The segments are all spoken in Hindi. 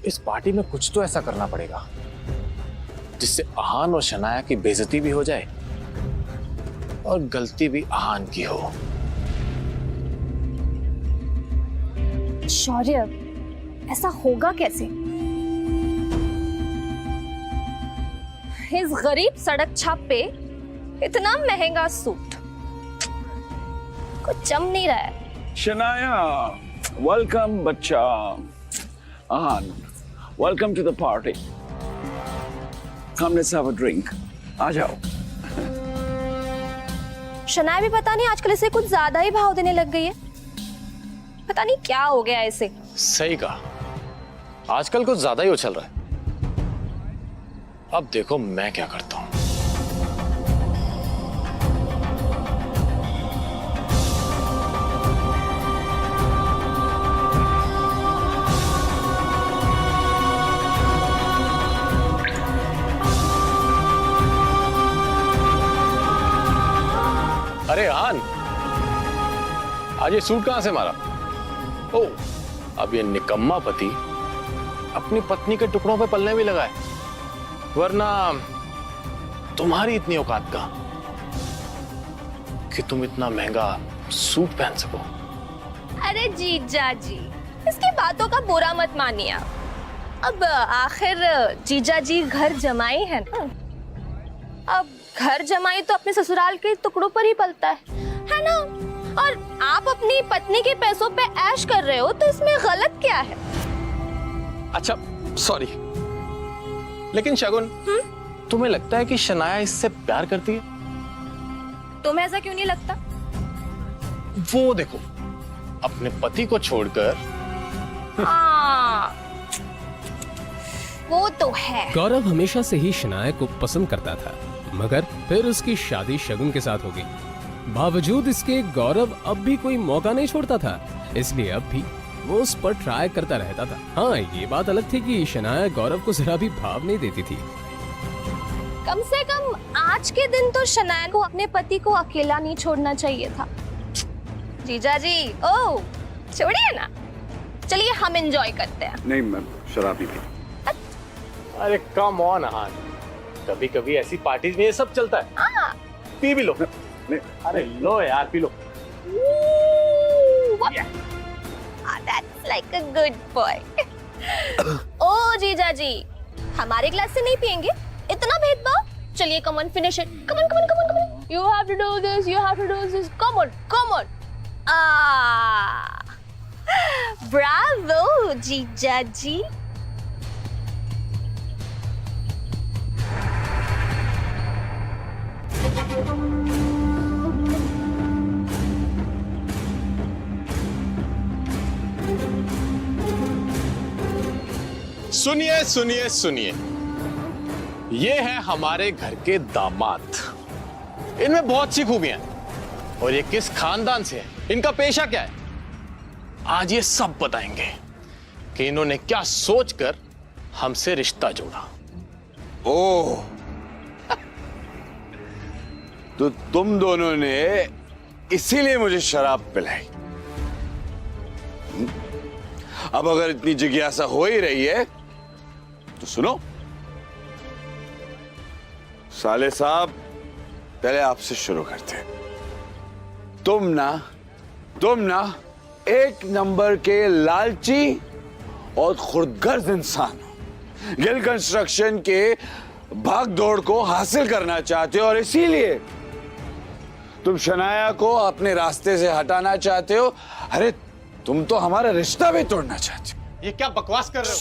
इस पार्टी में कुछ तो ऐसा करना पड़ेगा जिससे आहान और शनाया की बेइज्जती भी हो जाए और गलती भी आहान की हो। शौर्य, ऐसा होगा कैसे? इस गरीब सड़क छाप पे इतना महंगा सूट कुछ जम नहीं रहा है। शनाया, वेलकम बच्चा। Aahan, welcome to the party. Come let's have a drink. आ जाओ। शनाया भी पता नहीं आजकल इसे कुछ ज्यादा ही भाव देने लग गई है। पता नहीं क्या हो गया इसे। सही कहा, आजकल कुछ ज्यादा ही उछल रहा है। अब देखो मैं क्या करता हूं। अरे आहान, आज ये सूट कहां से मारा? ओ, अब ये निकम्मा पति अपनी पत्नी के टुकड़ों पे पलने भी लगा है, वरना तुम्हारी इतनी औकात का कि तुम इतना महंगा सूट पहन सको। अरे जीजा जी, इसकी बातों का बुरा मत मानिए आप। अब आखिर जीजा जी घर जमाई है ना। अब घर जमाई तो अपने ससुराल के टुकड़ों पर ही पलता है ना? और आप अपनी पत्नी के पैसों पे ऐश कर रहे हो तो इसमें गलत क्या है? अच्छा सॉरी, लेकिन शगुन, तुम्हें लगता है कि शनाया इससे प्यार करती है? तुम्हें ऐसा क्यों नहीं लगता? वो देखो, अपने पति को छोड़कर। हाँ, वो तो है। गौरव हमेशा से ही शनाया को पसंद करता था, मगर फिर उसकी शादी शगुन के साथ हो गई। बावजूद इसके गौरव अब भी कोई मौका नहीं छोड़ता था, इसलिए अब भी वो उस पर ट्राई करता रहता था। हाँ, ये बात अलग थी कि शनाया गौरव को जरा भी भाव नहीं देती थी। कम से कम आज के दिन तो शनाया को अपने पति को अकेला नहीं छोड़ना चाहिए था। जीजा जी, ओ छोड़िए ना, चलिए हम एंजॉय करते हैं। नहीं, मैं शराब नहीं पी। अरे कम ऑन आहान, कभी कभी ऐसी पार्टीज में ये सब चलता है। पी भी लो। अरे लो यार, P low. That's like a good boy. ओ जीजा जी, हमारे ग्लास से नहीं पियेंगे? इतना भेदभाव? चलिए, come on, finish it. Come on, come on, come on, come on. You have to do this. You have to do this. Come on, come on. Bravo, जीजा जी. सुनिए सुनिए सुनिए, ये है हमारे घर के दामाद। इनमें बहुत सी खूबियां हैं और ये किस खानदान से है, इनका पेशा क्या है, आज ये सब बताएंगे कि इन्होंने क्या सोचकर हमसे रिश्ता जोड़ा। ओह, तो तुम दोनों ने इसीलिए मुझे शराब पिलाई। अब अगर इतनी जिज्ञासा हो ही रही है तो सुनो। साले साहब, पहले आपसे शुरू करते हैं। तुम ना एक नंबर के लालची और खुदगर्ज इंसान हो। गिल कंस्ट्रक्शन के भाग दौड़ को हासिल करना चाहते हो और इसीलिए तुम शनाया को अपने रास्ते से हटाना चाहते हो। अरे तुम तो हमारा रिश्ता भी तोड़ना चाहते हो। ये क्या बकवास कर रहे हो?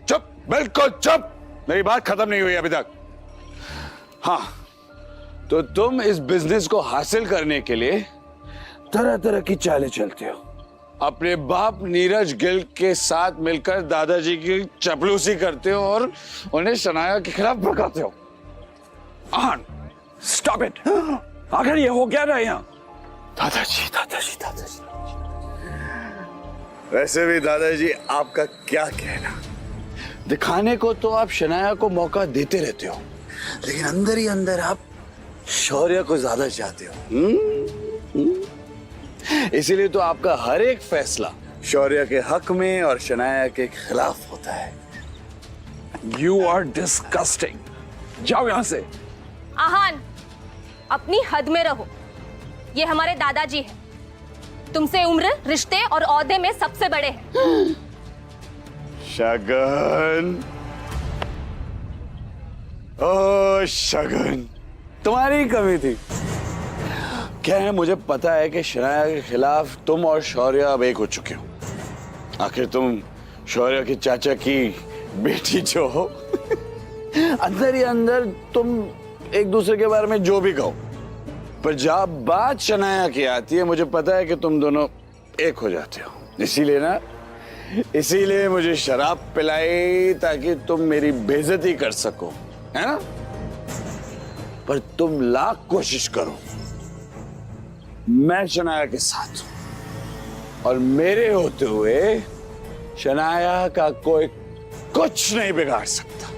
चुप, बिल्कुल चुप, मेरी बात खत्म नहीं हुई अभी तक। हाँ, तो तुम इस बिजनेस को हासिल करने के लिए तरह तरह की चालें चलते हो। अपने बाप नीरज गिल के साथ मिलकर दादाजी की चपलूसी करते हो और उन्हें शनाया के खिलाफ भड़काते हो। आहान, स्टॉप इट। आखिर ये हो क्या रहा है यहाँ? दादाजी, दादाजी, दादाजी। वैसे भी दादाजी, आपका क्या कहना? दिखाने को तो आप शनाया को मौका देते रहते हो, लेकिन अंदर ही अंदर आप शौर्य को ज्यादा चाहते हो। इसीलिए तो आपका हर एक फैसला शौर्य के हक में और शनाया के खिलाफ होता है। You are disgusting. जाओ यहां से। आहान, अपनी हद में रहो। ये हमारे दादाजी हैं। तुमसे उम्र, रिश्ते और ओहदे में सबसे बड़े हैं। शगन, ओ शगन, तुम्हारी कमी थी। क्या है, मुझे पता है कि शनाया के खिलाफ तुम और शौर्य अब एक हो चुके हो। आखिर तुम शौर्य के चाचा की बेटी जो हो। अंदर ही अंदर तुम एक दूसरे के बारे में जो भी कहो, पर जब बात शनाया की आती है, मुझे पता है कि तुम दोनों एक हो जाते हो। इसीलिए मुझे शराब पिलाई ताकि तुम मेरी बेइज्जती कर सको, है ना? पर तुम लाख कोशिश करो, मैं शनाया के साथ हूं और मेरे होते हुए शनाया का कोई कुछ नहीं बिगाड़ सकता।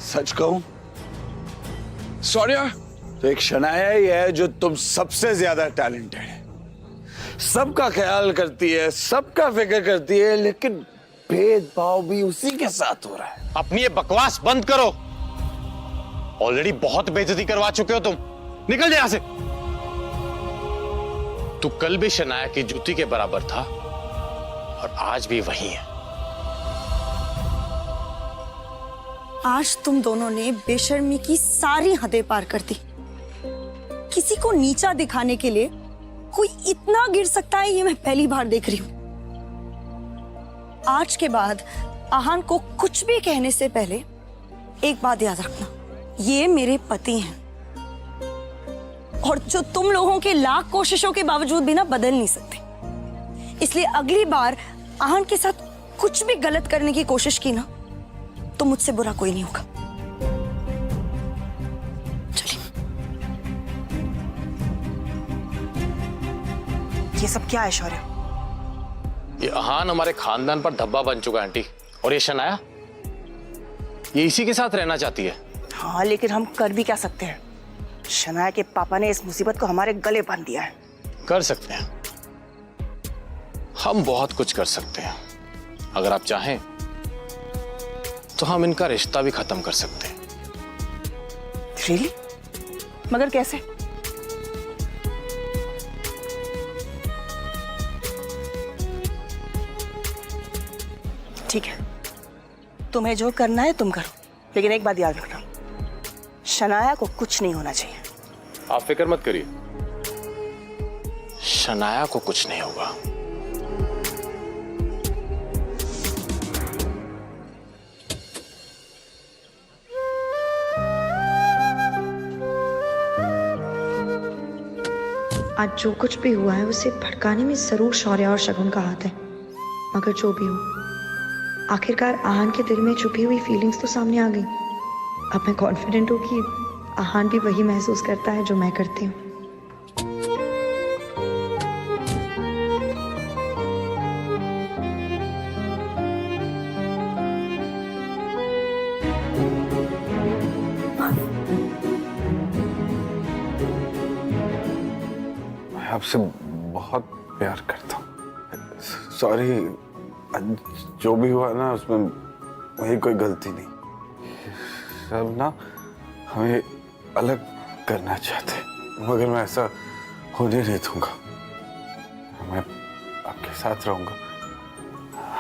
सच कहूं शौर्य, तो एक शनाया ही है जो तुम सबसे ज्यादा टैलेंटेड है, सबका ख्याल करती है, सबका फिक्र करती है, लेकिन भेदभाव भी उसी के साथ हो रहा है। अपनी ये बकवास बंद करो। ऑलरेडी बहुत बेइज्जती करवा चुके हो तुम। निकल जा यहां से। तू कल भी शनाया की जूती के बराबर था और आज भी वही है। आज तुम दोनों ने बेशर्मी की सारी हदें पार कर दी। किसी को नीचा दिखाने के लिए कोई इतना गिर सकता है, ये मैं पहली बार देख रही हूं। आज के बाद आहान को कुछ भी कहने से पहले एक बात याद रखना, ये मेरे पति हैं और जो तुम लोगों के लाख कोशिशों के बावजूद भी ना बदल नहीं सकते। इसलिए अगली बार आहान के साथ कुछ भी गलत करने की कोशिश की ना, तो मुझसे बुरा कोई नहीं होगा। चलिए। ये सब क्या है शौर्य? ये आहान हमारे खानदान पर धब्बा बन चुका है आंटी। और ये शनाया, ये इसी के साथ रहना चाहती है। हाँ, लेकिन हम कर भी क्या सकते हैं? शनाया के पापा ने इस मुसीबत को हमारे गले बांध दिया है। कर सकते हैं, हम बहुत कुछ कर सकते हैं। अगर आप चाहें तो हम इनका रिश्ता भी खत्म कर सकते हैं। रियली? मगर कैसे? ठीक है, तुम्हें जो करना है तुम करो, लेकिन एक बात याद रखना, शनाया को कुछ नहीं होना चाहिए। आप फिक्र मत करिए, शनाया को कुछ नहीं होगा। आज जो कुछ भी हुआ है उसे भड़काने में जरूर शौर्य और शगुन का हाथ है। मगर जो भी हो, आखिरकार आहान के दिल में छुपी हुई फीलिंग्स तो सामने आ गई। अब मैं कॉन्फिडेंट हूँ कि आहान भी वही महसूस करता है जो मैं करती हूँ। मैं आपसे बहुत प्यार करता हूँ। सॉरी, जो भी हुआ ना उसमें मेरी कोई गलती नहीं। सब ना हमें अलग करना चाहते, मगर मैं ऐसा होने नहीं दूंगा। मैं आपके साथ रहूंगा,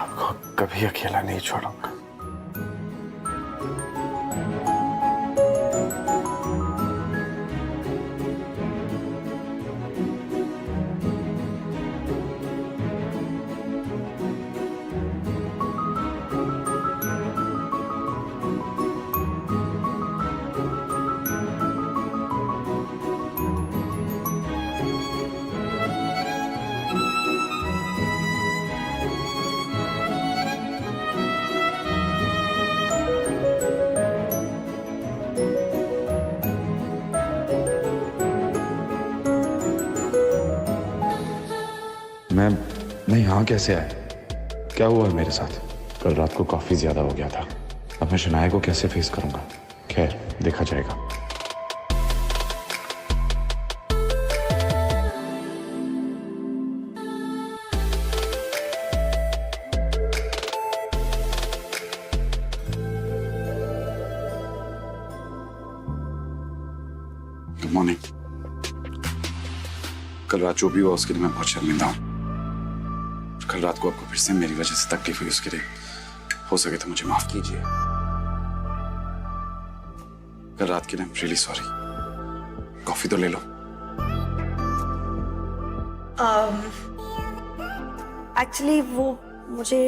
आपको कभी अकेला नहीं छोड़ूंगा। मैं यहाँ कैसे आया? क्या हुआ है मेरे साथ? कल रात को काफी ज्यादा हो गया था। अब मैं शनाया को कैसे फेस करूंगा? खैर, देखा जाएगा। मॉर्निंग। कल रात जो भी हुआ उसके लिए मैं बहुत शर्मिंदा हूँ। कल रात को आपको फिर से मेरी वजह से तकलीफ हुई, उसके लिए हो सके तो मुझे माफ कीजिए। कल रात के लिए I am really sorry. Coffee तो ले लो। एक्चुअली वो मुझे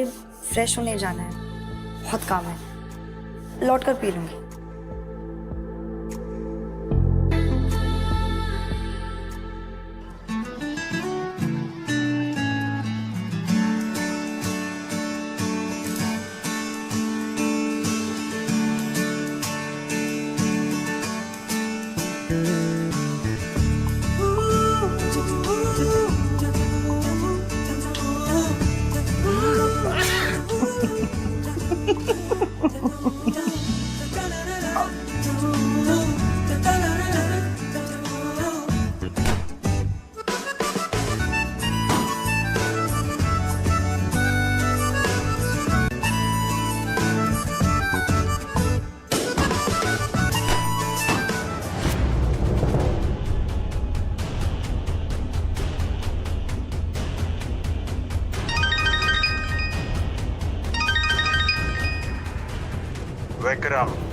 फ्रेश होने जाना है, बहुत काम है, लौट कर पी लूंगी।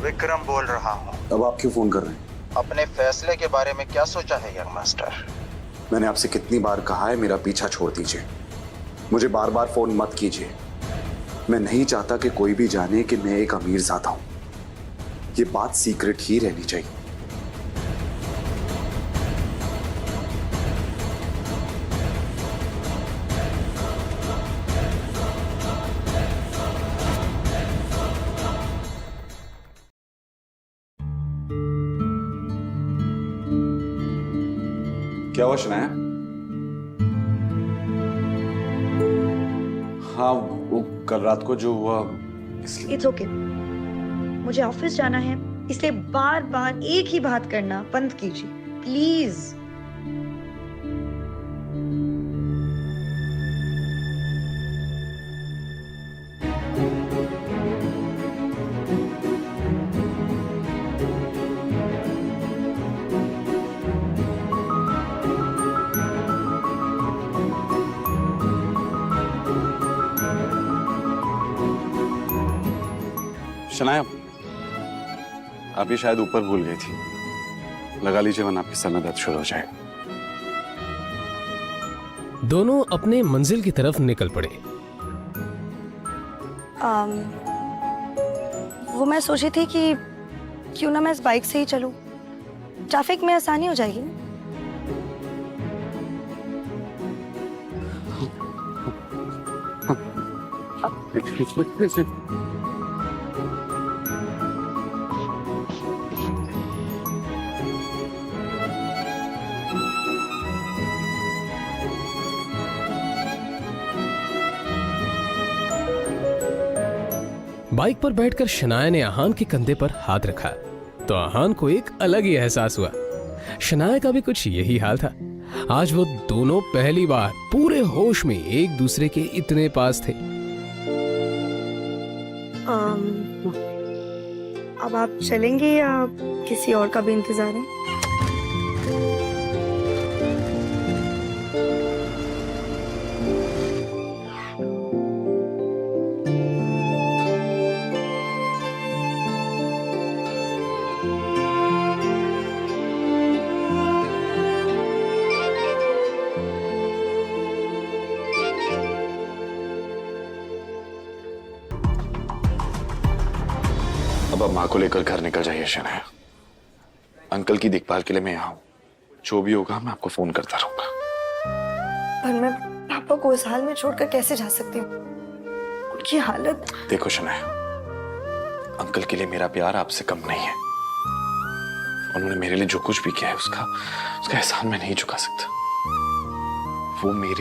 विक्रम बोल रहा हूँ। अब आप क्यों फोन कर रहे हैं? अपने फैसले के बारे में क्या सोचा है यंग मास्टर? मैंने आपसे कितनी बार कहा है मेरा पीछा छोड़ दीजिए, मुझे बार बार फोन मत कीजिए। मैं नहीं चाहता कि कोई भी जाने कि मैं एक अमीर ज़ादा हूं। ये बात सीक्रेट ही रहनी चाहिए। क्या हुआ शनाया? हाँ, वो कल रात को जो हुआ इसलिए। इट्स ओके, मुझे ऑफिस जाना है, इसलिए बार बार एक ही बात करना बंद कीजिए प्लीज। शनाया, आप ये शायद ऊपर भूल गई थी, लगा लीजिए वरना आपके सर में दर्द शुरू हो जाएगा। दोनों अपने मंजिल की तरफ निकल पड़े। वो मैं सोची थी कि क्यों ना मैं इस बाइक से ही चलूं, ट्रैफिक में आसानी हो जाएगी ना। बाइक पर बैठकर शनाया ने आहान के कंधे पर हाथ रखा तो आहान को एक अलग ही एहसास हुआ। शनाया का भी कुछ यही हाल था। आज वो दोनों पहली बार पूरे होश में एक दूसरे के इतने पास थे। अब आप चलेंगे या किसी और का भी इंतजार है? अब माँ को लेकर घर निकल जाइए शनाया। अंकल की देखभाल के लिए मैं यहाँ हूँ, जो भी होगा मैं आपको फोन करता रहूंगा। पर मैं पापा को इस हाल में छोड़कर कैसे जा सकती हूँ? उनकी हालत। देखो शनाया, अंकल के लिए मेरा प्यार आपसे कम नहीं है। उन्होंने मेरे लिए जो कुछ भी किया है उसका एहसान मैं नहीं चुका सकता। वो मेरे